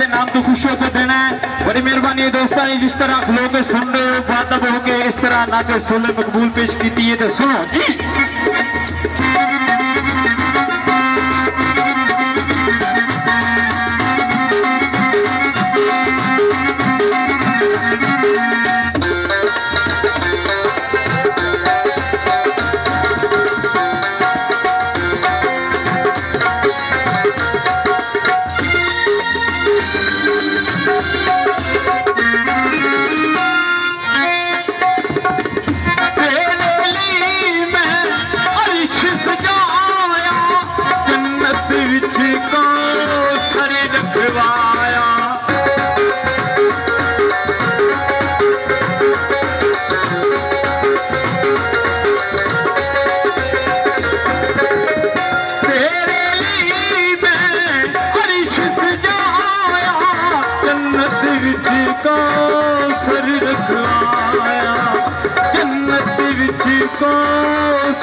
के नाम तो खुशियों को देना है। बड़ी मेहरबानी है दोस्तों ने जिस तरह खलो के सुन रहे हो बातब हो के इस तरह नाते सोले मकबूल पेश की है तो सुनो जी।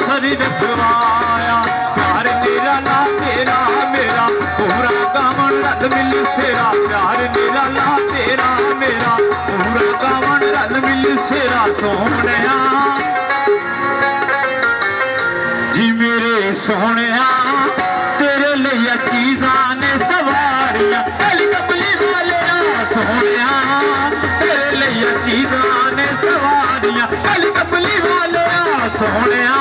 सर रखवाया प्यार मेरा ला तेरा मेरा पूरा गावन रल मिल सेरा प्यार मेरा ला तेरा मेरा पूरा गावन रल मिल सेरा सोहणिया जी मेरे सोहणिया तेरे लिए चीज़ां ने सवारियां कली कपली वालिया सोहणिया तेरे लिए चीज़ां ने सवारियां कली कपली वालिया सोहणिया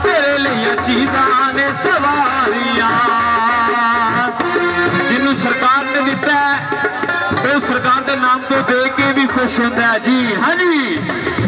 तेरे लिए चीज़ां ने सवारियां जिन्हों सरकार ने दिता है तो सरकार के नाम तो दे के भी खुश होता है जी। हाँ जी।